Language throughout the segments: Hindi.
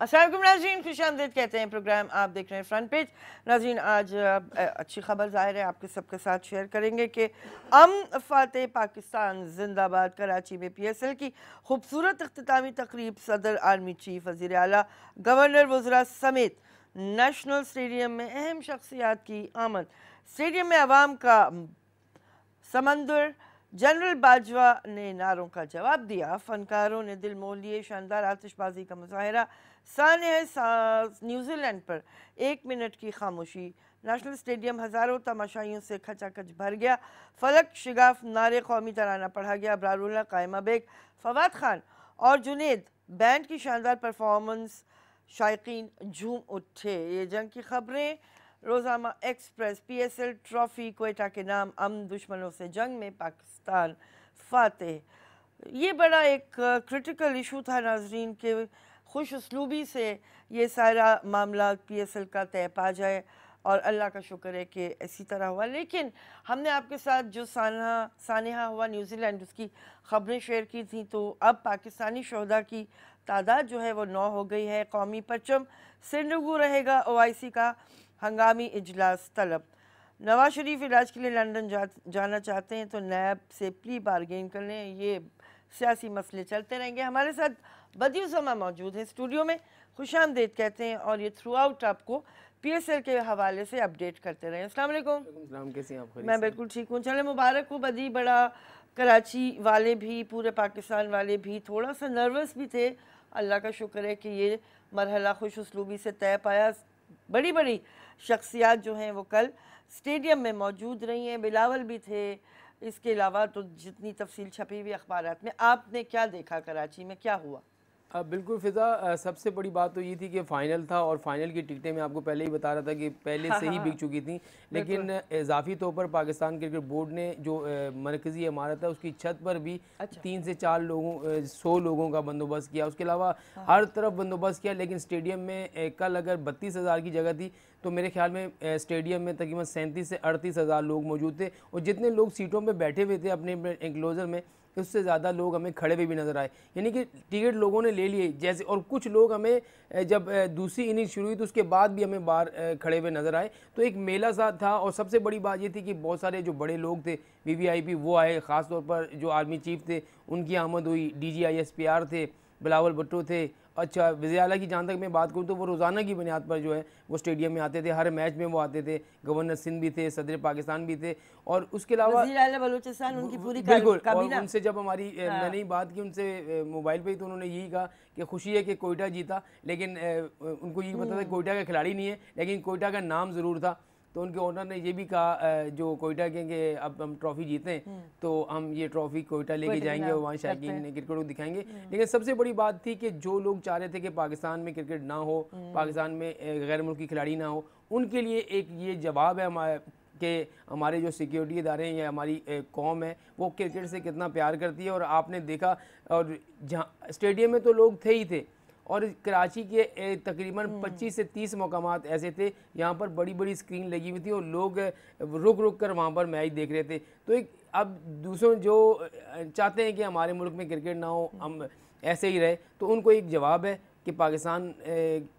अस्सलाम वालेकुम नाज़रीन, खुशामदीद कहते हैं प्रोग्राम आप देख रहे हैं फ्रंट पेज। नाज़रीन आज अच्छी खबर ज़ाहिर है आपके सबके साथ शेयर करेंगे कि फ़ातेह पाकिस्तान जिंदाबाद। कराची में PSL की खूबसूरत इख्तितामी तकरीब सदर आर्मी चीफ वज़ीर आला गवर्नर वज़रा समेत नेशनल स्टेडियम में अहम शख्सियात की आमद। स्टेडियम में आवाम का समंदर, जनरल बाजवा ने नारों का जवाब दिया, फनकारों ने दिल मोह लिए, शानदार आतिशबाजी का मुजाहरा, न्यूजीलैंड पर 1 मिनट की खामोशी। नेशनल स्टेडियम हज़ारों तमाशाइयों से खचाखच भर गया। फलक शिगाफ नारे कौमी तराना पढ़ा गया। अबरारुल्लाह, कायमा बेग, फवाद खान और जुनेद बैंड की शानदार परफॉर्मेंस, शायकीन झूम उठे। ये जंग की खबरें रोज़ाना एक्सप्रेस। PSL ट्रॉफी क्वेटा के नाम, दुश्मनों से जंग में पाकिस्तान फातेह। ये बड़ा एक क्रिटिकल इशू था नाजरीन के खुश उसलूबी से ये सारा मामला PSL का तय पा जाए और अल्लाह का शुक्र है कि इसी तरह हुआ। लेकिन हमने आपके साथ जो सानहा हुआ न्यूजीलैंड उसकी ख़बरें शेयर की थी, तो अब पाकिस्तानी शोहदा की तादाद जो है वो 9 हो गई है। कौमी परचम सिरनगू रहेगा। OIC का हंगामी इजलास तलब। नवाज शरीफ इलाज के लिए लंदन जाना चाहते हैं तो नैब से प्ली बारगेन कर लें। ये सियासी मसले चलते रहेंगे। हमारे साथ बदियुज़्ज़मा मौजूद है स्टूडियो में, खुशामदीद कहते हैं और ये थ्रू आउट आपको PSL के हवाले से अपडेट करते रहें। अस्सलाम वालेकुम। कैसे हैं आप? मैं बिल्कुल ठीक हूँ। चले मुबारक हो बदी। बड़ा कराची वाले भी, पूरे पाकिस्तान वाले भी थोड़ा सा नर्वस भी थे। अल्लाह का शुक्र है कि ये मरहला खुश उसलूबी से तय पाया। बड़ी बड़ी शख्सियात जो हैं वो कल स्टेडियम में मौजूद रही हैं। बिलावल भी थे। इसके अलावा तो जितनी तफसील छपी हुई अखबारात में, आपने क्या देखा कराची में, क्या हुआ? बिल्कुल फ़िज़ा, सबसे बड़ी बात तो ये थी कि फ़ाइनल था और फाइनल की टिकटें मैं आपको पहले ही बता रहा था कि पहले से ही बिक चुकी थी। लेकिन इजाफी तौर पर पाकिस्तान क्रिकेट बोर्ड ने जो मरकज़ी इमारत है उसकी छत पर भी 3 से 4 लोगों 100 लोगों का बंदोबस्त किया। उसके अलावा हर तरफ बंदोबस्त किया। लेकिन स्टेडियम में कल अगर 32,000 की जगह थी तो मेरे ख्याल में स्टेडियम में तकरीबन 37 से 38,000 लोग मौजूद थे। और जितने लोग सीटों पर बैठे हुए थे अपने एंक्लोजर में, उससे ज़्यादा लोग हमें खड़े हुए भी नज़र आए। यानी कि टिकट लोगों ने ले लिए जैसे, और कुछ लोग हमें जब दूसरी इनिंग शुरू हुई तो उसके बाद भी हमें बाहर खड़े हुए नज़र आए। तो एक मेला सा था। और सबसे बड़ी बात ये थी कि बहुत सारे जो बड़े लोग थे VVIP वो आए। ख़ास तौर पर जो आर्मी चीफ थे उनकी आमद हुई। DG ISPR थे, बिलावल भुट्टो थे। अच्छा, वज़ीर आला की जहाँ तक मैं बात करूँ तो वो रोज़ाना की बुनियाद पर जो है वो स्टेडियम में आते थे। हर मैच में वो आते थे। गवर्नर सिंध भी थे, सदर पाकिस्तान भी थे। और उसके अलावा वज़ीर आला बलूचिस्तान उनकी पूरी बिल्कुल। और काबीना। उनसे जब हमारी मैंने ही बात की उनसे मोबाइल पे ही, तो उन्होंने यही कहा कि खुशी है कि कोयटा जीता। लेकिन उनको ये पता था कोयटा का खिलाड़ी नहीं है, लेकिन कोयटा का नाम ज़रूर था। तो उनके ओनर ने ये भी कहा जो कोयटा के अब हम ट्रॉफ़ी जीतें तो हम ये ट्रॉफ़ी कोयटा लेके जाएंगे और वहाँ शायकीन क्रिकेट को दिखाएंगे। लेकिन सबसे बड़ी बात थी कि जो लोग चाह रहे थे कि पाकिस्तान में क्रिकेट ना हो, पाकिस्तान में गैर मुल्की खिलाड़ी ना हो, उनके लिए एक ये जवाब है हमारे कि हमारे जो सिक्योरिटी इदारे हैं या हमारी कौम है वो क्रिकेट से कितना प्यार करती है। और आपने देखा, और जहाँ स्टेडियम में तो लोग थे ही थे, और कराची के तकरीबन 25 से 30 मकामात ऐसे थे यहाँ पर बड़ी बड़ी स्क्रीन लगी हुई थी और लोग रुक रुक कर वहाँ पर मैच देख रहे थे। तो एक अब दूसरों जो चाहते हैं कि हमारे मुल्क में क्रिकेट ना हो, हम ऐसे ही रहे, तो उनको एक जवाब है कि पाकिस्तान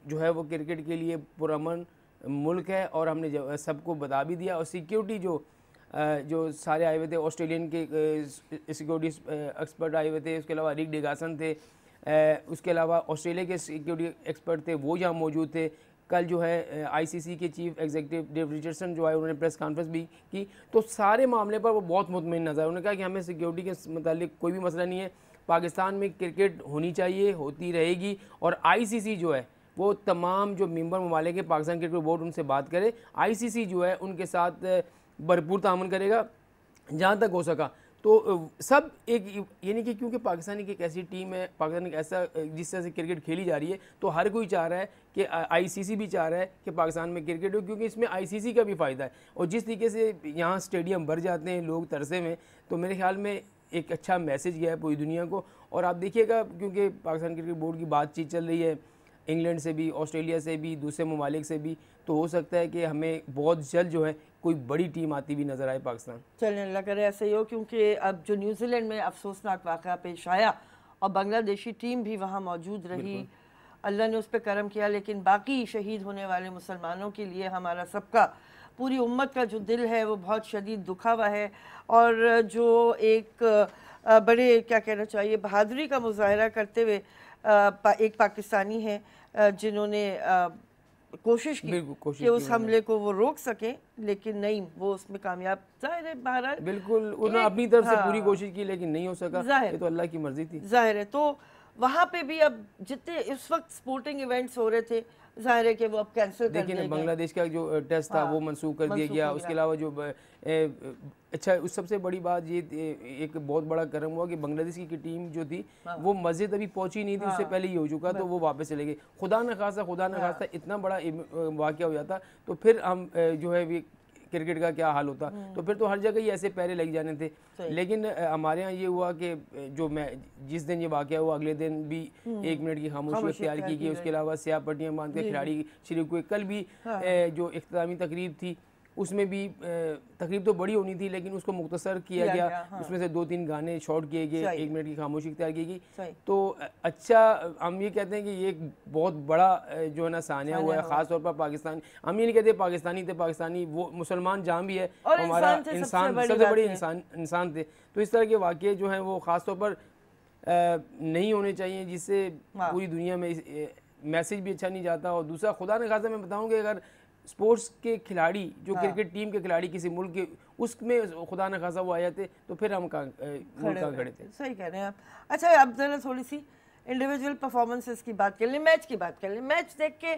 जो है वो क्रिकेट के लिए पुरअमन मुल्क है। और हमने सबको बता भी दिया। और सिक्योरिटी जो सारे आए हुए थे, ऑस्ट्रेलियन के सिक्योरिटी एक्सपर्ट आए हुए थे। उसके अलावा रिक डिगासन थे। उसके अलावा ऑस्ट्रेलिया के सिक्योरिटी एक्सपर्ट थे, वो यहाँ मौजूद थे। कल जो है ICC के चीफ एग्जीक्यूटिव डेव रिचर्डसन जो आए, उन्होंने प्रेस कॉन्फ्रेंस भी की। तो सारे मामले पर वो बहुत मुतमईन नज़र। उन्होंने कहा कि हमें सिक्योरिटी के मतलब कोई भी मसला नहीं है, पाकिस्तान में क्रिकेट होनी चाहिए, होती रहेगी। और ICC जो है वो तमाम जो मेंबर ममालिक है, पाकिस्तान क्रिकेट बोर्ड उनसे बात करे। ICC जो है उनके साथ भरपूर तामन करेगा जहाँ तक हो सका। तो सब एक, यानी कि क्योंकि पाकिस्तान की एक ऐसी टीम है, पाकिस्तान एक ऐसा जिस तरह से क्रिकेट खेली जा रही है, तो हर कोई चाह रहा है कि ICC भी चाह रहा है कि पाकिस्तान में क्रिकेट हो, क्योंकि इसमें ICC का भी फ़ायदा है। और जिस तरीके से यहाँ स्टेडियम भर जाते हैं लोग तरसे में, तो मेरे ख्याल में एक अच्छा मैसेज गया है पूरी दुनिया को। और आप देखिएगा, क्योंकि पाकिस्तान क्रिकेट बोर्ड की बातचीत चल रही है इंग्लैंड से भी, ऑस्ट्रेलिया से भी, दूसरे ममालिक से भी, तो हो सकता है कि हमें बहुत जल्द जो है कोई बड़ी टीम आती भी नज़र आए पाकिस्तान। चलने अल्लाह करे ऐसे ही हो, क्योंकि अब जो न्यूजीलैंड में अफसोसनाक वाक़या पेश आया और बांग्लादेशी टीम भी वहाँ मौजूद रही, अल्लाह ने उस पर करम किया, लेकिन बाकी शहीद होने वाले मुसलमानों के लिए हमारा सबका, पूरी उम्मत का जो दिल है वो बहुत शदीद दुखा हुआ है। और जो एक बड़े क्या कहना चाहिए बहादुरी का मुजाहरा करते हुए एक पाकिस्तानी हैं जिन्होंने कोशिश की कि उस हमले को वो रोक सकें, लेकिन नहीं, वो उसमें कामयाब, जाहिर है बहरहाल बिल्कुल उन्होंने अपनी तरफ से पूरी कोशिश की लेकिन नहीं हो सका, ये तो अल्लाह की मर्जी थी। जाहिर है। तो वहाँ पे भी अब जितने इस वक्त स्पोर्टिंग इवेंट्स हो रहे थे, जाहिर है कि वो अब कैंसिल कर दिए गए। बांग्लादेश का जो टेस्ट था वो मनसूख कर दिया गया। उसके अलावा जो अच्छा उस सबसे बड़ी बात ये एक बहुत बड़ा करम हुआ कि बांग्लादेश की टीम जो थी वो मस्जिद अभी पहुंची नहीं थी, उससे पहले ही हो चुका, तो वो वापस चले गए। खुदा न खासा इतना बड़ा वाक़या हो जाता तो फिर हम जो है क्रिकेट का क्या हाल होता, तो फिर तो हर जगह ही ऐसे पैरे लग जाने थे। लेकिन हमारे यहाँ ये हुआ कि जो मैं जिस दिन ये वाक़या हुआ अगले दिन भी 1 मिनट की खामोशी इख्तियार की गई। उसके अलावा स्याह पट्टियाँ बांध के खिलाड़ी शरीक हुए। कल भी जो इख्तितामी तकरीब थी उसमें भी तकरीब तो बड़ी होनी थी लेकिन उसको मुख्तसर किया गया। उसमें से 2-3 गाने शॉर्ट किए गए, 1 मिनट की खामोशी इख्तियार की गई। तो अच्छा हम ये कहते हैं कि ये एक बहुत बड़ा जो है ना सानिया हुआ है, ख़ास तौर पर पाकिस्तान। हम ये नहीं कहते पाकिस्तानी थे, पाकिस्तानी वो मुसलमान जहाँ भी है हमारा इंसान सबसे बड़े इंसान थे। तो इस तरह के वाक़े जो हैं वो ख़ास तौर पर नहीं होने चाहिए, जिससे पूरी दुनिया में मैसेज भी अच्छा नहीं जाता। और दूसरा, खुदा न खासा मैं बताऊँ कि अगर स्पोर्ट्स के खिलाड़ी जो क्रिकेट टीम के खिलाड़ी किसी मुल्क के उसमें खुदा न खासा वो आ जाते तो फिर हम कहाँ खड़े थे। सही कह रहे हैं आप। अच्छा, अब जरा थोड़ी सी इंडिविजुअल परफॉर्मेंसेस की बात कर लें, मैच की बात कर लें। मैच देख के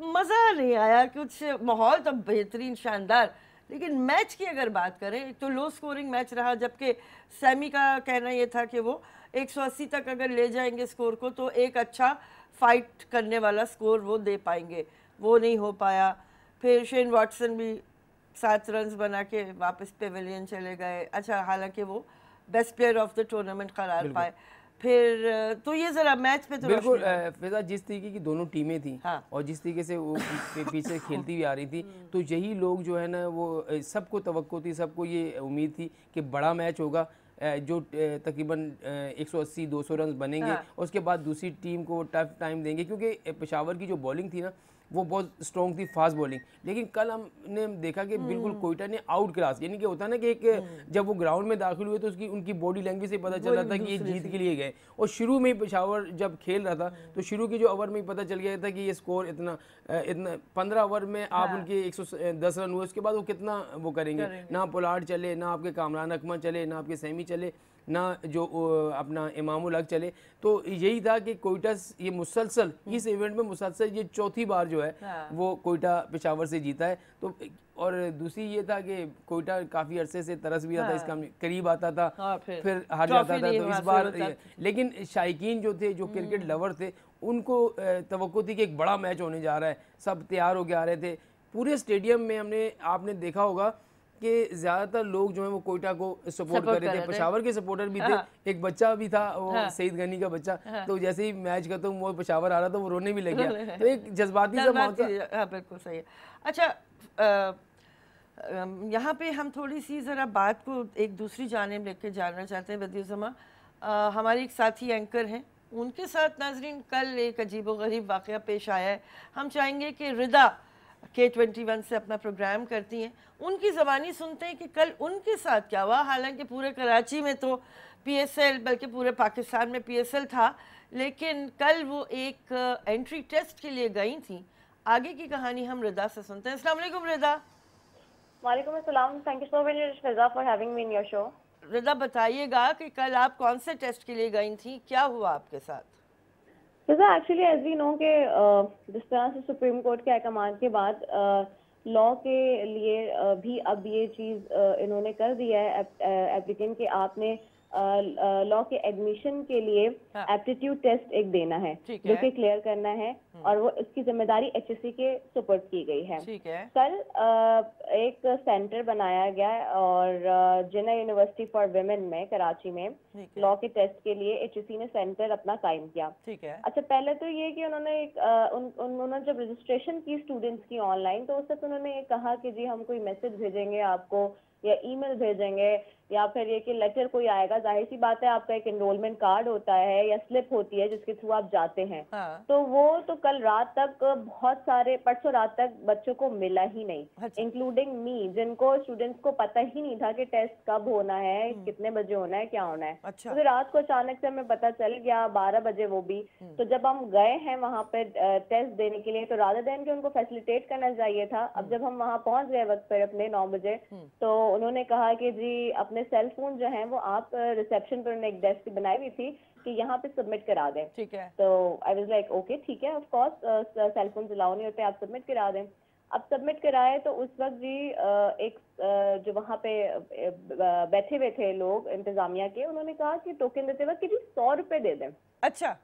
मज़ा नहीं आया कुछ, माहौल तो बेहतरीन शानदार, लेकिन मैच की अगर बात करें एक तो लो स्कोरिंग मैच रहा, जबकि सैमी का कहना ये था कि वो 180 तक अगर ले जाएंगे स्कोर को तो एक अच्छा फाइट करने वाला स्कोर वो दे पाएंगे, वो नहीं हो पाया। फिर शेन वॉटसन भी 7 रन्स बना के वापस पेविलियन चले गए। अच्छा, हालांकि वो best player of the tournament करार पाए। फिर तो ये जरा मैच पे तो बिल्कुल फिजा जिस तरीके की दोनों टीमें थी और जिस तरीके से वो पीछे खेलती हुई आ रही थी, तो यही लोग जो है ना वो सबको तवक्को थी, सबको ये उम्मीद थी कि बड़ा मैच होगा जो तकरीबन 180-200 रन बनेंगे। उसके बाद दूसरी टीम को टफ टाइम देंगे, क्योंकि पेशावर की जो बॉलिंग थी ना वो बहुत स्ट्रॉन्ग थी, फास्ट बॉलिंग। लेकिन कल हमने देखा कि बिल्कुल कोयटा ने आउट क्लास, यानी कि होता है ना कि एक जब वो ग्राउंड में दाखिल हुए तो उनकी बॉडी लैंग्वेज से पता चल रहा था कि ये जीत के लिए गए। और शुरू में ही पेशावर जब खेल रहा था तो शुरू के जो ओवर में ही पता चल गया था कि ये स्कोर इतना 15 ओवर में आप उनके 110 रन हुए, उसके बाद वो कितना वो करेंगे। ना पोलार्ड चले, ना आपके कामरान अकमल चले, ना आपके सैमी चले, ना जो अपना इमामुल हक चले। तो यही था कि कोयटा ये मुसलसल इस इवेंट में मुसलसल ये चौथी बार जो है वो कोयटा पेशावर से जीता है। तो और दूसरी ये था कि कोयटा काफ़ी अरसे से तरस भी रहा था, इसका करीब आता था फिर हार जाता था। तो इस बार लेकिन शायकीन जो थे, जो क्रिकेट लवर थे, उनको तवक्को थी कि एक बड़ा मैच होने जा रहा है। सब तैयार होके आ रहे थे पूरे स्टेडियम में। आपने देखा होगा कि ज़्यादातर लोग जो हैं वो कोयटा को सपोर्ट कर रहे थे, पेशावर के सपोर्टर भी थे। एक बच्चा भी था वो सईद गनी का बच्चा, तो जैसे ही मैच खत्म हुआ पेशावर आ रहा था वो रोने भी लग गया। तो एक जज्बाती सा माहौल था। बिल्कुल सही है। अच्छा, यहाँ पे हम थोड़ी सी ज़रा बात को एक दूसरी जानिब लेके जाना चाहते हैं। बदियुज़्ज़मा हमारी एक साथी एंकर हैं, उनके साथ नाजरीन कल एक अजीबोगरीब वाक़या पेश आया है। हम चाहेंगे कि रिदा K21 से अपना प्रोग्राम करती हैं, उनकी ज़बानी सुनते हैं कि कल उनके साथ क्या हुआ। हालांकि पूरे कराची में तो PSL, बल्कि पूरे पाकिस्तान में PSL था, लेकिन कल वो एक एंट्री टेस्ट के लिए गई थी। आगे की कहानी हम रिदा से सुनते हैं। अस्सलाम वालेकुम रिदा। वालेकुम अस्सलाम, thank you so much Fiza for having me in your show. Rida, बताइएगा कि कल आप कौन से टेस्ट के लिए गई थी, क्या हुआ आपके साथ? फिजा एक्चुअली एज वी नो के जिस तरह से सुप्रीम कोर्ट के अहकाम के बाद लॉ के लिए भी अब ये चीज़ इन्होंने कर दिया है एप्लीकेंट के आपने लॉ के एडमिशन के लिए एप्टीट्यूड टेस्ट एक देना है जो कि क्लियर करना है, और वो इसकी जिम्मेदारी HSC के सुपुर्द की गई है। कल एक सेंटर बनाया गया और जिन्ना यूनिवर्सिटी फॉर विमेन में कराची में लॉ के टेस्ट के लिए HSC ने सेंटर अपना कायम किया। अच्छा, पहले तो ये कि उन्होंने जब रजिस्ट्रेशन की स्टूडेंट्स की ऑनलाइन, तो उससे उन्होंने ये कहा कि जी हम कोई मैसेज भेजेंगे आपको या ईमेल भेजेंगे या फिर ये कि लेटर कोई आएगा, जाहिर सी बात है आपका एक एनरोलमेंट कार्ड होता है या स्लिप होती है जिसके थ्रू आप जाते हैं। हाँ। तो वो तो कल रात तक बहुत सारे, परसों रात तक बच्चों को मिला ही नहीं, अच्छा। इंक्लूडिंग मी, जिनको स्टूडेंट्स को पता ही नहीं था कि टेस्ट कब होना है, कितने बजे होना है, क्या होना है। अच्छा। मुझे रात को अचानक से हमें पता चल गया 12 बजे वो भी। तो जब हम गए हैं वहाँ पे टेस्ट देने के लिए, तो रादर देन कि उनको फैसिलिटेट करना चाहिए था, अब जब हम वहाँ पहुँच गए वक्त पर अपने 9 बजे, तो उन्होंने कहा कि जी अपने सेल फोन जो हैं वो आप रिसेप्शन पर उन्होंने एक डेस्क बनाई हुई थी कि यहाँ पे सबमिट करा दें। ठीक है। तो आई वाज लाइक ओके ठीक है, of course cell phone allow नहीं होते, आप सबमिट करा दें। अब सबमिट कराए तो उस वक्त जी एक जो वहाँ पे बैठे हुए थे लोग इंतजामिया के, उन्होंने कहा कि टोकन देते वक्त कि जी 100 रुपए दे दें। अच्छा।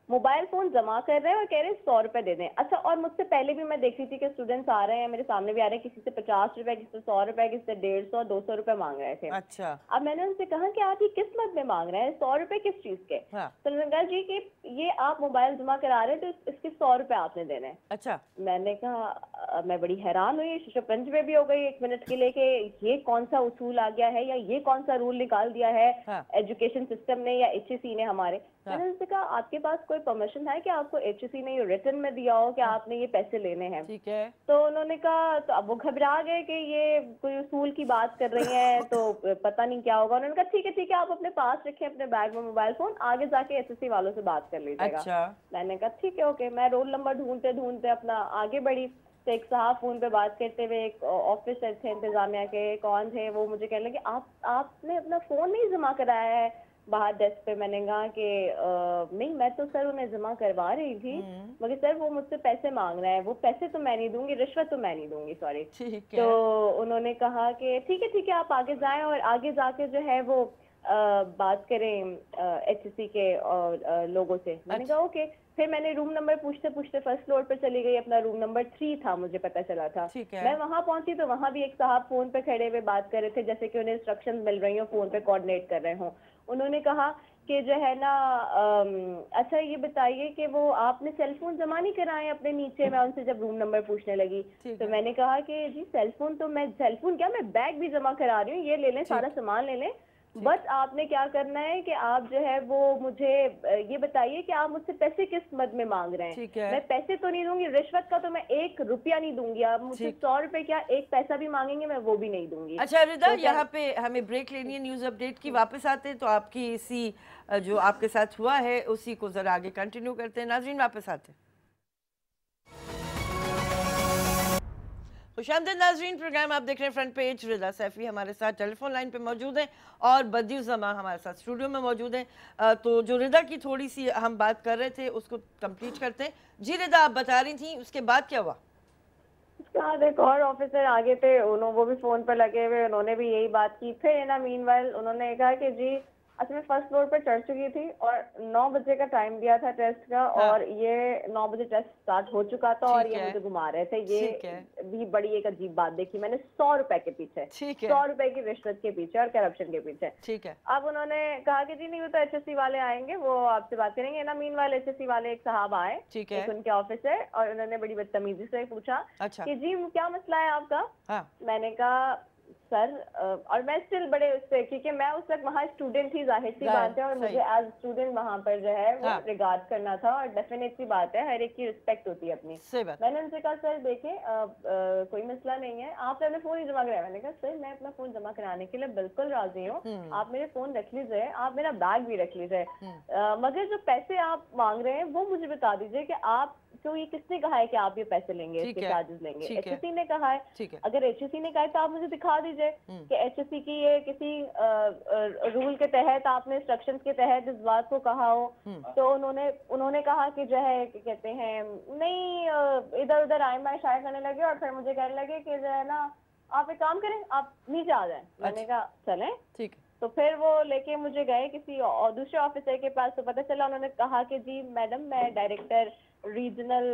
मोबाइल फोन जमा कर रहे हैं और कह रहे हैं 100 रुपए दे दें। अच्छा, और मुझसे पहले भी मैं देख रही थी कि स्टूडेंट्स आ रहे हैं, मेरे सामने भी आ रहे हैं, किसी से 50 रुपए, किसी से 100 रुपए, किसी से 150, 200 रुपए मांग रहे थे। अच्छा। अब मैंने उनसे कहा कि आप ये किस मद में मांग रहे हैं, 100 रुपए किस चीज के? हाँ। तो उन्होंने कहा जी कि ये आप मोबाइल जमा करा रहे हैं तो इसके 100 रुपए आपने देने हैं। अच्छा। मैंने कहा मैं बड़ी हैरान हुई, शिशोपंज में भी हो गई 1 मिनट के लिए कि ये कौन सा उसूल आ गया है या ये कौन सा रूल निकाल दिया है एजुकेशन सिस्टम ने या HEC ने हमारे। मैंने उनसे कहा आपके पास कोई परमिशन है कि आपको HEC ने रिटर्न में दिया हो कि आपने ये पैसे लेने हैं? ठीक है। तो उन्होंने कहा, तो अब वो घबरा गए कि ये कोई उसूल की बात कर रही हैं तो पता नहीं क्या होगा। उन्होंने कहा ठीक है आप अपने पास रखें अपने बैग में मोबाइल फोन, आगे जाके SSC वालों से बात कर लीजिएगा। अच्छा। मैंने कहा ठीक है ओके। मैं रोल नंबर ढूंढते ढूंढते अपना आगे बढ़ी, तो एक साहब फोन पे बात करते हुए, एक ऑफिसर थे इंतजामिया के, कौन थे वो, मुझे कहने लगे आपने अपना फोन नहीं जमा कराया है बाहर डेस्क पे? मैंने कहा कि नहीं मैं तो सर उन्हें जमा करवा रही थी, मगर सर वो मुझसे पैसे मांग रहे हैं, वो पैसे तो मैं नहीं दूंगी, रिश्वत तो मैं नहीं दूंगी, सॉरी। तो उन्होंने कहा कि ठीक है आप आगे जाएं और आगे जाके जो है वो बात करें HEC के लोगों से। मैंने कहा ओके। फिर मैंने रूम नंबर पूछते पूछते फर्स्ट फ्लोर पर चली गई, अपना रूम नंबर 3 था मुझे पता चला था। मैं वहां पहुंची तो वहां भी एक साहब फोन पे खड़े हुए बात कर रहे थे, जैसे कि उन्हें इंस्ट्रक्शंस मिल रही हो, फोन पे कोऑर्डिनेट कर रहे हो। उन्होंने कहा कि जो है ना अच्छा ये बताइए कि वो आपने सेल फोन जमा नहीं कराए अपने नीचे? मैं उनसे जब रूम नंबर पूछने लगी तो मैंने कहा कि जी सेल फोन क्या, मैं बैग भी जमा करा रही हूँ, ये ले लें, सारा सामान ले लें, बस आपने क्या करना है कि आप जो है वो मुझे ये बताइए कि आप मुझसे पैसे किस मद में मांग रहे हैं। मैं पैसे तो नहीं दूंगी, रिश्वत का तो मैं 1 रुपया नहीं दूंगी, आप मुझसे 100 रुपए क्या 1 पैसा भी मांगेंगे मैं वो भी नहीं दूंगी। अच्छा रिदा, यहाँ पे हमें ब्रेक लेनी है न्यूज अपडेट की, वापस आते हैं तो आपकी इसी जो आपके साथ हुआ है उसी को जरा आगे कंटिन्यू करते हैं। नाज़रीन वापस आते हैं। खुशामदीद नाज़रीन, प्रोग्राम आप देख रहे हैं फ्रंट पेज। रिदा सैफी हमारे साथ टेलीफोन लाइन पे मौजूद हैं और बदियुज़्ज़मा हमारे साथ स्टूडियो में मौजूद हैं। तो जो रिदा की थोड़ी सी हम बात कर रहे थे उसको कंप्लीट करते हैं। जी रिदा, आप बता रही थी उसके बाद क्या हुआ? उसके बाद एक और ऑफिसर आगे थे, वो भी फोन पर लगे हुए, उन्होंने भी यही बात की। फिर ना मीनवाइल उन्होंने कहा कि जी अच्छा मैं फर्स्ट फ्लोर पर चढ़ चुकी थी और 9 बजे का टाइम दिया था टेस्ट का, और ये 9 बजे टेस्ट स्टार्ट हो चुका था और ये मुझे घुमा रहे थे। ये भी बड़ी एक अजीब बात देखी मैंने, 100 रुपए के पीछे, 100 रुपए की रिश्वत के पीछे और करप्शन के पीछे। ठीक है। अब उन्होंने कहा कि जी नहीं वो तो HSC वाले आएंगे, वो आपसे बात करेंगे ना। मीनवाइल HSC वाले एक साहब आए, एक उनके ऑफिसर, और उन्होंने बड़ी बदतमीजी से पूछा कि जी क्या मसला है आपका? मैंने कहा सर, और मैं स्टिल बड़े उससे, क्योंकि मैं उस वक्त वहाँ स्टूडेंट थी, जाहिर सी बात है, और मुझे एज स्टूडेंट वहाँ पर जो है वो रिगार्ड करना था, और डेफिनेट सी बात है हर एक की रिस्पेक्ट होती है अपनी। मैंने उनसे कहा सर देखें कोई मसला नहीं है, आपने अपने फोन ही जमा कराया? मैंने कहा सर मैं अपना फोन जमा कराने के लिए बिल्कुल राजी हूँ, आप मेरे फोन रख लीजिए, आप मेरा बैग भी रख लीजिए, मगर जो पैसे आप मांग रहे हैं वो मुझे बता दीजिए कि आप तो ये किसने कहा है कि आप ये पैसे लेंगे, इसके चार्जेस लेंगे? HSC ने कहा है। अगर HSC ने कहा है तो आप मुझे दिखा दीजिए कि HSC की ये किसी रूल के तहत आपने इंस्ट्रक्शंस के तहत इस बात को कहा हो। तो उन्होंने कहा कि जो है कहते हैं नहीं, इधर उधर आए मैं शायद करने लगे, और फिर मुझे कहने लगे कि जो है ना आप एक काम करें, आप नीचे आ जाए। मैंने कहा चलें, ठीक। तो फिर वो लेके मुझे गए किसी और दूसरे ऑफिसर के पास, तो पता चला उन्होंने कहा कि जी मैडम मैं डायरेक्टर रीजनल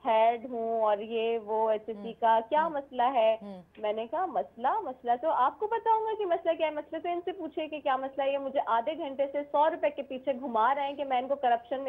हेड हूँ और ये वो HSC का क्या मसला है? मैंने कहा मसला तो आपको पता होगा कि मसला क्या है, मसला तो इनसे पूछे कि क्या मसला है। ये मुझे आधे घंटे से 100 रुपए के पीछे घुमा रहे हैं कि मैं इनको करप्शन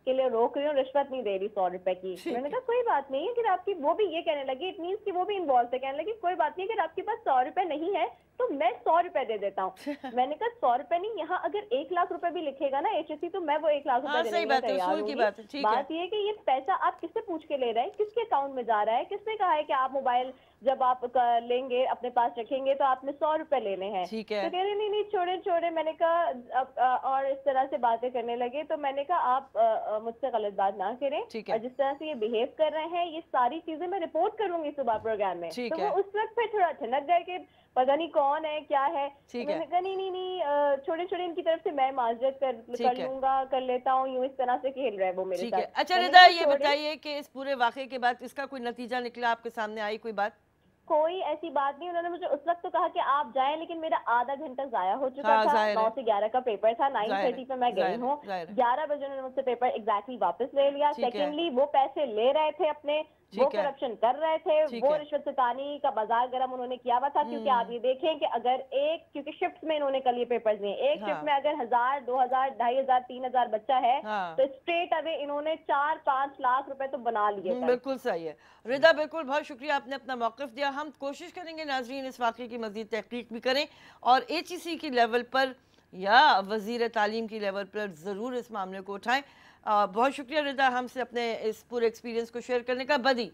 के लिए रोक रही हूँ, रिश्वत नहीं दे रही 100 रुपए की। मैंने कहा कोई बात नहीं है कि आपकी, वो भी ये कहने लगी, इट मीन्स कि वो भी इन्वॉल्व थे, कहने लगी कोई बात नहीं, अगर आपके पास 100 रुपए नहीं है तो मैं 100 रुपए दे देता हूँ। मैंने कहा 100 रुपए नहीं, यहाँ अगर 1 लाख रुपए भी लिखेगा ना HSC तो मैं वो 1 लाख रुपए देने के लिए तैयार हूँ। बात ये है कि ये पैसा आप किससे पूछ के ले रहे हैं, किसके अकाउंट में जा रहा है, किसने कहा है कि आप मोबाइल जब आप लेंगे अपने पास रखेंगे तो आपने 100 रुपए लेने हैं। तो कह रहे नहीं छोड़े। मैंने कहा और इस तरह से बातें करने लगे। तो मैंने कहा आप मुझसे गलत बात ना करें, और जिस तरह से ये बिहेव कर रहे हैं ये सारी चीजें मैं रिपोर्ट करूंगी सुबह प्रोग्राम में। तो वो उस वक्त फिर थोड़ा ठनक गए कि पता नहीं कौन है क्या है। मैंने कहा नहीं छोड़े इनकी तरफ से मैं माजरत कर लूंगा, कर लेता हूँ, यूं इस तरह से खेल रहे हैं वो मेरे साथ। अच्छा रिदा, ये बताइए कि इस पूरे वाकये के बाद इसका कोई नतीजा निकला, आपके सामने आई कोई बात? कोई ऐसी बात नहीं। उन्होंने मुझे उस वक्त तो कहा कि आप जाएं, लेकिन मेरा आधा घंटा जाया हो चुका था। 9 से 11 का पेपर था, 9:30 पे मैं गई हूँ। 11 बजे उन्होंने मुझसे पेपर एग्जैक्टली वापस ले लिया। सेकेंडली वो पैसे ले रहे थे अपने, वो करप्शन कर रहे थे, वो रिश्वत सितानी का बाजार गर्म उन्होंने किया हुआ था। क्योंकि आप ये देखें कि अगर क्योंकि शिफ्ट में इन्होंने कल ये पेपर दिए, एक शिफ्ट में अगर 1000, 2000, 2500, 3000 बच्चा है तो स्ट्रेट अवे इन्होंने 4-5 लाख रुपए तो बना लिए। बिल्कुल सही है रिदा, बिल्कुल, बहुत शुक्रिया, आपने अपना मौक़िफ़ दिया। हम कोशिश करेंगे नाज़रीन इस वाक़े की मज़ीद तहक़ीक़ भी करें और HEC की लेवल पर या वज़ीर तालीम की लेवल पर ज़रूर इस मामले को उठाएं। बहुत शुक्रिया रिदा हमसे अपने इस पूरे एक्सपीरियंस को शेयर करने का। बदी,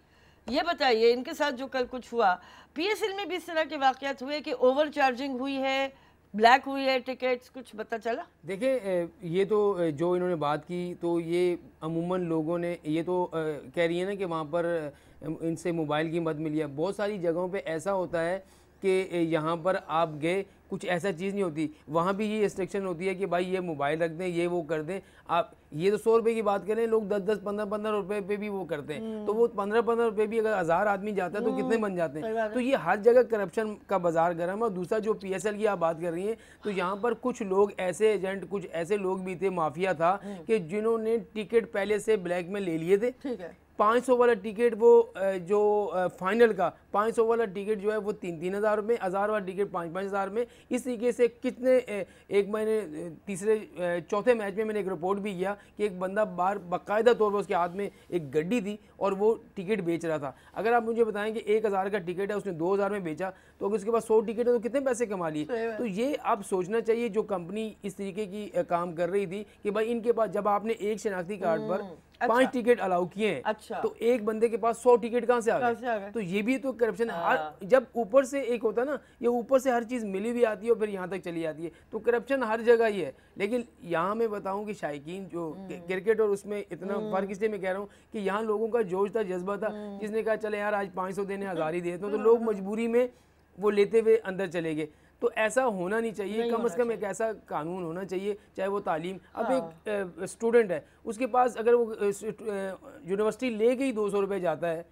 ये बताइए इनके साथ जो कल कुछ हुआ, PSL में भी इस तरह के वाक़यात हुए कि ओवर चार्जिंग हुई है, ब्लैक हुई है टिकट्स, कुछ पता चला? देखिए ये तो जो इन्होंने बात की तो ये अमूमन लोगों ने ये तो कह रही है ना कि वहाँ पर इनसे मोबाइल की मदद मिली है। बहुत सारी जगहों पे ऐसा होता है कि यहाँ पर आप गए, कुछ ऐसा चीज़ नहीं होती, वहाँ भी ये रिस्ट्रिक्शन होती है कि भाई ये मोबाइल रख दें, ये वो कर दें। आप ये तो 100 रुपये की बात करें, लोग 10-10, 15-15 रुपये पे भी वो करते हैं। तो वो 15-15 रुपये भी अगर 1000 आदमी जाता है तो कितने बन जाते हैं। तो ये हर जगह करप्शन का बाजार गर्म है। और दूसरा जो PSL की आप बात कर रही हैं, तो यहाँ पर कुछ लोग ऐसे एजेंट, कुछ ऐसे लोग भी थे, माफिया था कि जिन्होंने टिकट पहले से ब्लैक में ले लिए थे। 500 वाला टिकट वो जो फाइनल का 500 वाला टिकट जो है वो 3-3 हज़ार में, 1000 वाला टिकट 5-5 हज़ार में। इस तरीके से कितने एक मैंने चौथे मैच में मैंने एक रिपोर्ट भी किया कि एक बंदा बाहर बाकायदा तौर पर उसके हाथ में एक गड्डी थी और वो टिकट बेच रहा था। अगर आप मुझे बताएं कि 1000 का टिकट है, उसने 2000 में बेचा, तो अगर उसके पास 100 टिकट है तो कितने पैसे कमा लिए। तो ये आप सोचना चाहिए जो कंपनी इस तरीके की काम कर रही थी कि भाई इनके पास जब आपने एक शनाख्ती कार्ड पर 5 टिकट अलाउ किए हैं, तो एक बंदे के पास 100 टिकट कहाँ से आ गए। तो ये भी तो करप्शन है। जब ऊपर से एक होता है ना, ये ऊपर से हर चीज़ मिली भी आती है और फिर यहाँ तक चली जाती है, तो करप्शन हर जगह ही है। लेकिन यहाँ मैं बताऊँ कि शायकीन जो क्रिकेट और उसमें इतना फ़र्क इसलिए मैं कह रहा हूँ कि यहाँ लोगों का जोश था, जज्बा था, जिसने कहा चले यार आज 500 देने 1000 ही देते हो, तो लोग मजबूरी में वो लेते हुए अंदर चले गए। तो ऐसा होना नहीं चाहिए। कम से कम एक ऐसा कानून होना चाहिए, चाहे वो तालीम। अब एक स्टूडेंट है, उसके पास अगर वो यूनिवर्सिटी ले गई 200 रुपये जाता है,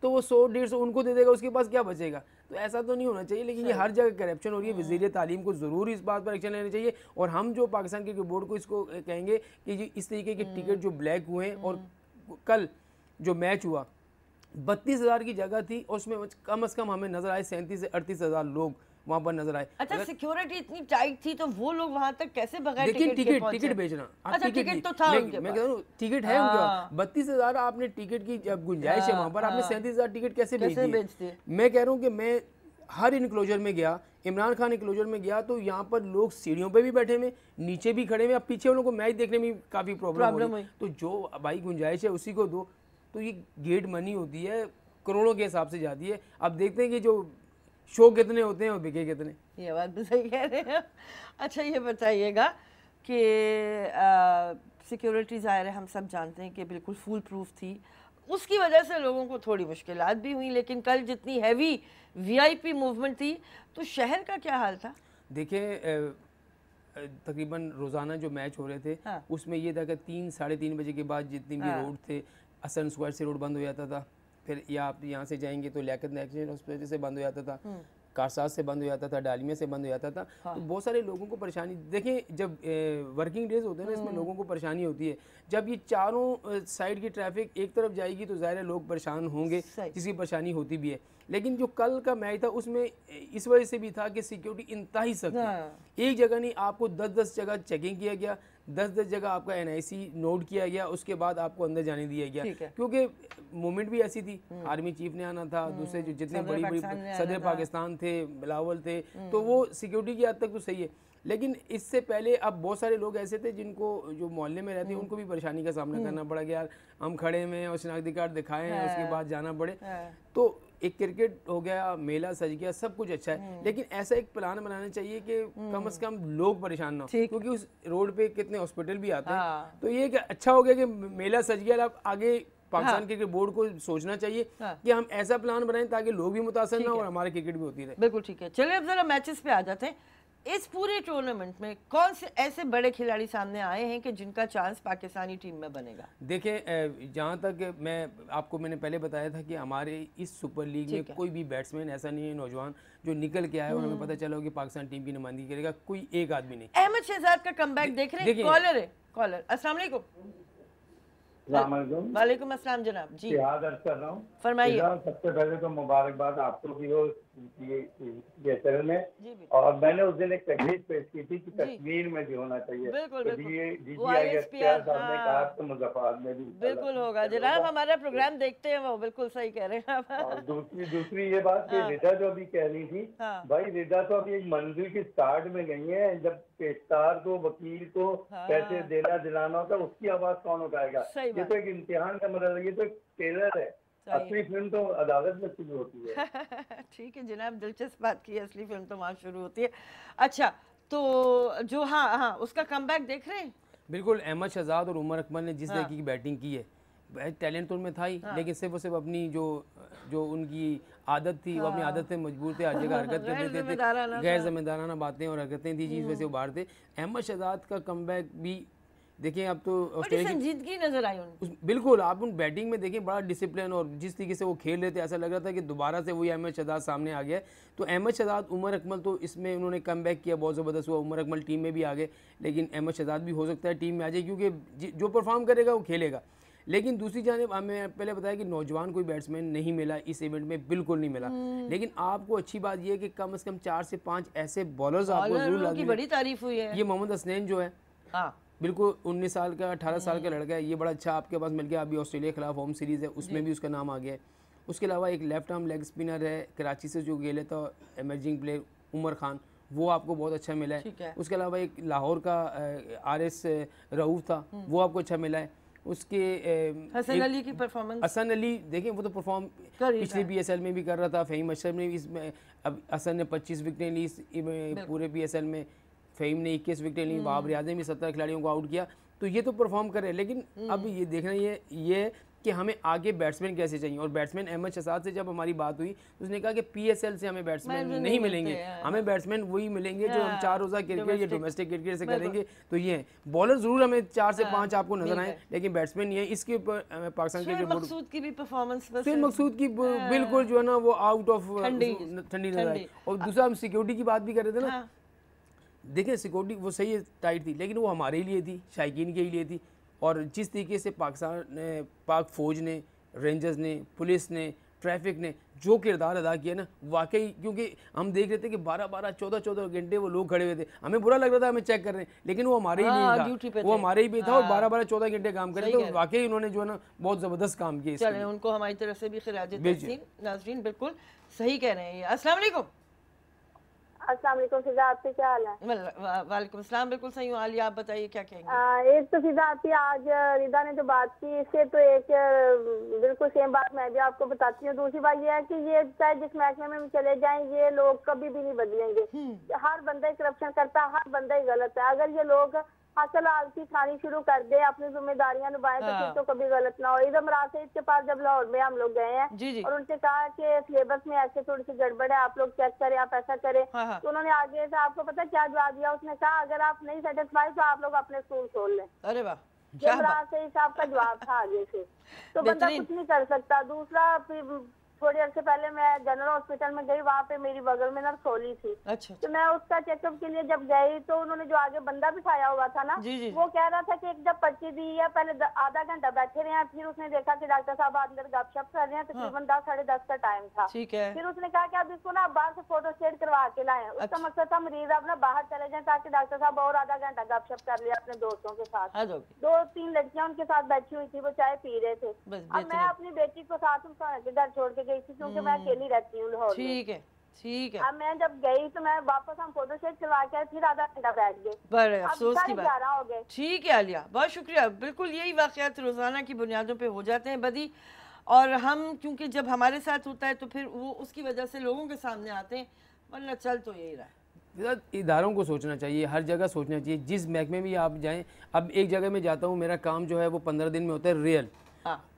तो वो 100-150 उनको दे देगा, उसके पास क्या बचेगा। तो ऐसा तो नहीं होना चाहिए। लेकिन ये हर जगह करप्शन हो रही है। वज़ीर तालीम को ज़रूर इस बात पर एक्शन लेना चाहिए। और हम जो पाकिस्तान क्रिकेट बोर्ड को इसको कहेंगे कि इस तरीके के टिकट जो ब्लैक हुए हैं, और कल जो मैच हुआ 32,000 की जगह थी और उसमें कम से कम हमें नजर आए 37 से 38,000 लोग वहाँ पर नजर आए। अच्छा, सिक्योरिटी इतनी टाइट थी तो वो लोग वहाँ तक कैसे बगैर लेकिन टिकट बेचना। अच्छा, टिकट तो था उनके मैं कह रहा हूँ टिकट है उनका। 32,000 आपने टिकट की जब गुंजाइश है वहाँ पर, आपने 37,000 टिकट कैसे बेच दिए। मैं कह रहा हूँ कि मैं हर इनक्लोजर में गया, इमरान खान इनक्लोजर में गया, तो यहाँ पर लोग सीढ़ियों पे भी बैठे हुए, नीचे भी खड़े हुए। अब पीछे वालों को मैच देखने में काफ़ी प्रॉब्लम हुई। तो जो भाई गुंजाइश है उसी को दो। तो ये गेट मनी होती है, करोड़ों के हिसाब से जाती है। अब देखते हैं कि जो शो कितने होते हैं और बिके कितने। ये बात भी सही कह रहे हैं। अच्छा, ये बताइएगा कि सिक्योरिटी ज़ाहिर है हम सब जानते हैं कि बिल्कुल फुल प्रूफ थी, उसकी वजह से लोगों को थोड़ी मुश्किलात भी हुई। लेकिन कल जितनी हैवी VIP मूवमेंट थी, तो शहर का क्या हाल था? देखिए तकरीबन रोज़ाना जो मैच हो रहे थे, उसमें ये था कि 3-3:30 बजे के बाद जितनी भी रोड थे, हसन स्क्वायर से रोड बंद हो जाता था। फिर या आप यहाँ से जाएंगे तो लियाकत नेक्स्ट हॉस्पिटल से बंद हो जाता था, कारसाज से बंद हो जाता था, डालमिया से बंद हो जाता था। तो बहुत सारे लोगों को परेशानी। देखें जब वर्किंग डेज होते हैं ना, इसमें लोगों को परेशानी होती है। जब ये चारों साइड की ट्रैफिक एक तरफ जाएगी तो ज़ाहिर है लोग परेशान होंगे, जिसकी परेशानी होती भी है। लेकिन जो कल का मैच था उसमें इस वजह से भी था कि सिक्योरिटी इंतहाई सख्त थी। एक जगह नहीं, आपको 10-10 जगह चेकिंग किया गया, 10-10 जगह आपका NIC नोट किया गया, उसके बाद आपको अंदर जाने दिया गया, क्योंकि मूवमेंट भी ऐसी थी। आर्मी चीफ ने आना था, दूसरे जो जितने बड़ी बड़ी सदर पाकिस्तान थे, बिलावल थे, तो वो सिक्योरिटी की हद तक तो सही है। लेकिन इससे पहले अब बहुत सारे लोग ऐसे थे जिनको, जो मोहल्ले में रहते हैं, उनको भी परेशानी का सामना करना पड़ा कि यार हम खड़े में और शनाख्ती कार्ड दिखाए हैं, उसके बाद जाना पड़े। तो एक क्रिकेट हो गया, मेला सज गया, सब कुछ अच्छा है, लेकिन ऐसा एक प्लान बनाना चाहिए कि कम से कम लोग परेशान ना हो, क्योंकि उस रोड पे कितने हॉस्पिटल भी आते हैं। तो ये अच्छा हो गया कि मेला सज गया। अब आगे पाकिस्तान क्रिकेट बोर्ड को सोचना चाहिए कि हम ऐसा प्लान बनाएं ताकि लोग भी मुतासर ना हो और हमारे क्रिकेट भी होती रहे। बिल्कुल ठीक है। चलिए अब जरा मैचेस पे आ जाते हैं। इस पूरे टूर्नामेंट में कौन से ऐसे बड़े खिलाड़ी सामने आए हैं कि जिनका चांस पाकिस्तानी टीम में बनेगा? देखें, जहाँ तक मैंने पहले बताया था कि हमारे इस सुपर लीग में कोई भी बैट्समैन ऐसा नहीं है नौजवान जो निकल के आया और हमें पता चला हो कि पाकिस्तान टीम की नुमाइंदगी करेगा, कोई एक आदमी नहीं। अहमद शहजाद का कमबैक देख रहे हैं? कॉलर है, कॉलर। अस्सलाम वालेकुम। वालेकुम अस्सलाम जनाब जी, अर्ज कर रहा हूँ। फरमाइए। सबसे पहले तो मुबारकबाद आपको भी हो ये चैनल में, और मैंने उस दिन एक तकलीफ पेश की थी कि कश्मीर में भी होना चाहिए। बिल्कुल तो ISPR साहब ने कहा तो मुजफ्फराबाद में भी बिल्कुल होगा जनाब, हमारा प्रोग्राम देखते हैं वो, बिल्कुल सही कह रहे हैं आप। और दूसरी ये बात कि रिदा जो अभी कह रही थी, भाई रिदा तो अभी एक मंजिल की स्टार्ट में गई है। जब पेशकार को, वकील को पैसे देना दिलाना होता है, उसकी आवाज कौन उठाएगा? ये तो एक इम्तिहान का मतलब है, ये तो एक टेलर है। असली फिल्म तो अदालत में शुरू होती है। ठीक है जनाब, दिलचस्प बात की है, असली फिल्म तो वहाँ शुरू होती है। अच्छा, तो जो हाँ उसका कमबैक देख रहे हैं? बिल्कुल, अहमद शहजाद और उमर अकमल ने जिस तरीके की बैटिंग की है, टैलेंट तो उनमें था ही, लेकिन सिर्फ और सिर्फ अपनी जो उनकी आदत थी, वो अपनी आदत से मजबूर थे, हर जगह हरकत कर देते थे, गैर जिम्मेदाराना बातें और हरकतें थी जिस वजह से वो बाहर थे। अहमद शहजाद का कमबैक भी देखें, अब तो ऑस्ट्रेलिया की संजीदगी नजर आई उनको। बिल्कुल, आप उन बैटिंग में देखें, बड़ा डिसिप्लिन, और जिस तरीके से वो खेल रहे थे ऐसा लग रहा था कि दोबारा से वही अहमद शहजाद सामने आ गया। तो अहमद शहजाद, उमर अकमल तो इसमें उन्होंने कमबैक किया, बहुत ज़बरदस्त हुआ। उमर अकमल टीम में भी आ गए, लेकिन अहमद शहजाद भी हो सकता है टीम में आ जाए, क्योंकि जो परफॉर्म करेगा वो खेलेगा। लेकिन दूसरी जानिब हमें पहले बताया कि नौजवान कोई बैट्समैन नहीं मिला इस इवेंट में, बिल्कुल नहीं मिला। लेकिन आपको अच्छी बात यह है कि कम से कम 4 से 5 ऐसे बॉलर्स आपको जरूर लगे। बड़ी तारीफ हुई है। ये मोहम्मद हसनैन जो है, बिल्कुल 19 साल का, 18 साल का लड़का है, ये बड़ा अच्छा आपके पास मिल गया। अभी ऑस्ट्रेलिया के खिलाफ होम सीरीज़ है, उसमें भी उसका नाम आ गया है। उसके अलावा एक लेफ्ट आर्म लेग स्पिनर है कराची से जो खेले था, एमर्जिंग प्लेयर उमर खान, वो आपको बहुत अच्छा मिला है। उसके अलावा एक लाहौर का RS रऊफ था, वो आपको अच्छा मिला है। उसके हसन अली की परफॉर्मेंस, हसन अली देखें वो तो परफॉर्म पिछले PSL में भी कर रहा था। फ़हीम अशरफ ने इसमें, अब हसन ने 25 विकेटें ली पूरे PSL में, फ़हीम ने 21 विकेट ली, बाबर रियाज ने भी 17 खिलाड़ियों को आउट किया। तो ये तो परफॉर्म कर रहे हैं, लेकिन अब ये देखना ये कि हमें आगे बैट्समैन कैसे चाहिए। और बैट्समैन अहमद शहजाद से जब हमारी बात हुई तो उसने कहा कि PSL से हमें बैट्समैन नहीं मिलेंगे, हमें बैट्समैन वही मिलेंगे जो हम 4 रोज़ा क्रिकेट या डोमेस्टिक क्रिकेट से करेंगे। तो ये है, बॉलर जरूर हमें 4 से 5 आपको नजर आए, लेकिन बैट्समैन ये इसके ऊपर पाकिस्तान क्रिकेट बोर्ड मकसूद की भी परफॉर्मेंस, मकसूद की बिल्कुल जो है ना वो आउट ऑफ ठंडी नजर आई। और दूसरा हम सिक्योरिटी की बात भी कर रहे थे ना, देखें सिक्योरिटी वो सही है, टाइट थी, लेकिन वो हमारे लिए थी, शायकीन के लिए थी। और जिस तरीके से पाकिस्तान ने, पाक फ़ौज ने, रेंजर्स ने, पुलिस ने, ट्रैफिक ने जो किरदार अदा किया ना, वाकई, क्योंकि हम देख रहे थे कि 12-12, 14-14 घंटे वो लोग खड़े हुए थे, हमें बुरा लग रहा था, हमें चेक कर रहे हैं, लेकिन वो हमारे ही नहीं था, वो हमारे ही भी था और 12-12, 14 घंटे काम कर रहे थे। तो वाकई उन्होंने जो है ना बहुत ज़बरदस्त काम किया। चलें, उनको हमारी तरफ से भी खिराज तहसीन। नाज़रीन बिल्कुल सही कह रहे हैं। अस्सलाम वालेकुम। अस्सलाम वालेकुम फिजा, आपके क्या हाल है? वालेकुम सलाम, बिल्कुल सही हूँ। आलिया आप बताइए क्या कहेंगे? एक तो फिजा आपकी आज रिदा ने जो बात की, इससे तो एक बिल्कुल सेम बात मैं भी आपको बताती हूँ। दूसरी बात ये है कि ये चाहे जिस महकमे में चले जाएं, ये लोग कभी भी नहीं बदलेंगे। हर बंदा ही करप्शन करता है, हर बंदा ही गलत है। अगर ये लोग असल आलसी खानी शुरू कर दे, अपनी जिम्मेदारियां निभाएं, तो फिर तो कभी गलत ना हो। इधर मराज सईद के पास जब लाहौर में हम लोग गए हैं और उनसे कहा कि सिलेबस में ऐसे थोड़ी सी गड़बड़ है, आप लोग चेक करें, आप ऐसा करें, तो उन्होंने आगे से आपको पता क्या जवाब दिया? उसने कहा अगर आप नहीं सेटिस्फाई तो आप लोग अपने स्कूल खोल लें। अरे वाह, ये मराज सईद साहब का जवाब था आगे से। तो बंदा कुछ नहीं कर सकता। दूसरा थोड़ी अरसे पहले मैं जनरल हॉस्पिटल में गई, वहाँ पे मेरी बगल में नर्सोली थी। अच्छा। तो मैं उसका चेकअप के लिए जब गई तो उन्होंने जो आगे बंदा बिठाया हुआ था ना, वो कह रहा था कि एक जब पर्ची दी है पहले आधा घंटा बैठे रहे हैं, फिर उसने देखा कि डॉक्टर साहब अंदर गपशप कर रहे हैं, तकरीबन 10 साढ़े 10 का टाइम था। ठीक है। फिर उसने कहा कि आप इसको ना बाहर से फोटो स्टेट करवा के लाएं। उसका मकसद था मरीज अब ना बाहर चले जाए ताकि डॉक्टर साहब और आधा घंटा गपशप कर लिया अपने दोस्तों के साथ। 2-3 लड़कियां उनके साथ बैठी हुई थी, वो चाय पी रहे थे। अब मैं अपनी बेटी को साथ उसके घर छोड़ के गई थी क्योंकि मैं अकेली रहती हूँ लाहौर में। ठीक है, ठीक है। अब मैं जब गई तो मैं वापस हम फोटो शेयर करवा के फिर आधा घंटा बैठ गए। बड़े अफसोस की बात। 11 हो गए। ठीक है आलिया, बहुत शुक्रिया। बिल्कुल यही वाक़यात रोज़ाना की बुनियादों पे हो जाते हैं बदी, और हम क्योंकि जब हमारे साथ होता है तो फिर वो उसकी वजह से लोगों के सामने आते हैं, वरना चल तो यही रहा है। इदारों को सोचना चाहिए, हर जगह सोचना चाहिए, जिस महकमे में भी आप जाएं। अब एक जगह में जाता हूँ, मेरा काम जो है वो 15 दिन में होता है रियल,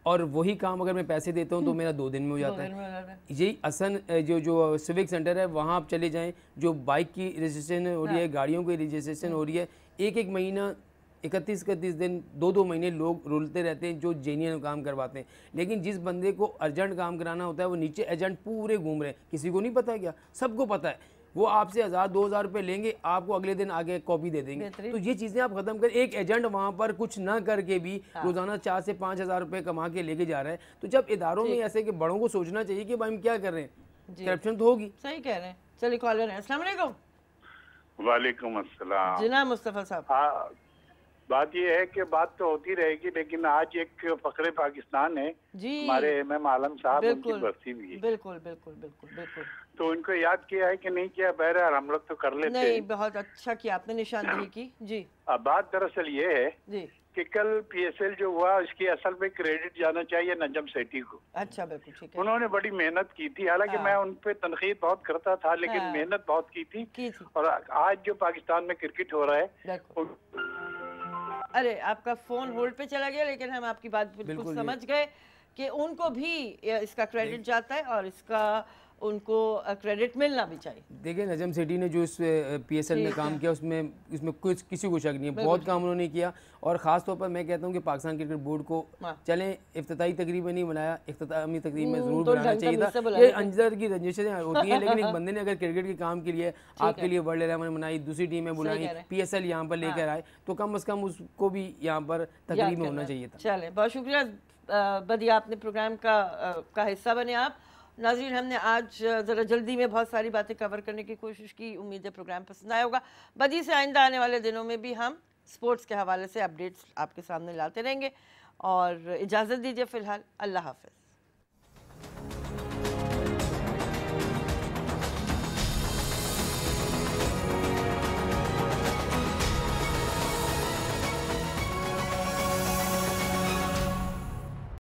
और वही काम अगर मैं पैसे देता हूँ तो मेरा 2 दिन में हो जाता है। यही असन जो सिविक सेंटर है वहाँ आप चले जाएं, जो बाइक की रजिस्ट्रेशन हो रही है, गाड़ियों की रजिस्ट्रेशन हो रही है, एक महीना 31 दिन 2 महीने लोग रुलते रहते हैं जो जेन्युइन काम करवाते हैं। लेकिन जिस बंदे को अर्जेंट काम कराना होता है वो नीचे एजेंट पूरे घूम रहे हैं, किसी को नहीं पता है क्या? सबको पता है। वो आपसे 1000-2000 रुपये लेंगे, आपको अगले दिन आगे कॉपी दे देंगे। तो ये चीज़ें आप खत्म करें। एक एजेंट वहाँ पर कुछ ना करके भी रोजाना 4 से 5000 रुपये कमा के लेके जा रहा है। तो जब इदारों में ऐसे कि बड़ों को सोचना चाहिए कि भाई हम क्या कर रहे हैं, करप्शन तो होगी। सही कह रहे हैं। चलिए कॉलर है। अस्सलाम वालेकुम। वालेकुम अस्सलाम। जनाब मुस्तफ़ा साहब, बात ये है कि बात तो होती रहेगी, लेकिन आज एक फखरे पाकिस्तान है हमारे MM आलम साहब, उनकी बरसी भी है। बिल्कुल बिल्कुल बिल्कुल बिल्कुल। तो उनको याद किया है कि नहीं किया? बहरहाल हम लोग तो कर लेते हैं। नहीं, बहुत अच्छा किया आपने, निशानदेही की जी। अब बात दरअसल ये है जी कि कल PSL जो हुआ इसकी असल में क्रेडिट जाना चाहिए नजम सेठी को। अच्छा, बिल्कुल ठीक है। उन्होंने बड़ी मेहनत की थी, हालांकि मैं उन पे तनकीद बहुत करता था, लेकिन मेहनत बहुत की थी। और आज जो पाकिस्तान में क्रिकेट हो रहा है, अरे आपका फोन होल्ड पे चला गया, लेकिन हम आपकी बात बिल्कुल समझ गए कि उनको भी इसका क्रेडिट जाता है और इसका उनको क्रेडिट मिलना भी चाहिए। देखिए नजम सेठी ने जो इस PSL में काम किया इसमें कुछ किसी को शक नहीं है, बहुत काम उन्होंने किया। और ख़ास तौर पर मैं कहता हूँ कि पाकिस्तान क्रिकेट बोर्ड को चलें, इफ्तिताई तकरीब में नहीं बनाया, इख्तितामी तकरीब में ज़रूर बनाना चाहिए था। ये अंदर की रंजिशें होती हैं, लेकिन एक बंदे ने अगर क्रिकेट के काम के लिए आपके लिए वर्ल्ड 11 बनाई, दूसरी टीमें बुलाई, PSL यहाँ पर लेकर आए, तो कम अज़ कम उसको भी यहाँ पर तकरीब में होना चाहिए था। चलें, बहुत शुक्रिया बदी, आपने प्रोग्राम का हिस्सा बने आप। नाज़रीन, हमने आज ज़रा जल्दी में बहुत सारी बातें कवर करने की कोशिश की, उम्मीद है प्रोग्राम पसंद आया होगा। बदी से आइंदा आने वाले दिनों में भी हम स्पोर्ट्स के हवाले से अपडेट्स आपके सामने लाते रहेंगे, और इजाज़त दीजिए फ़िलहाल, अल्लाह हाफ़िज़।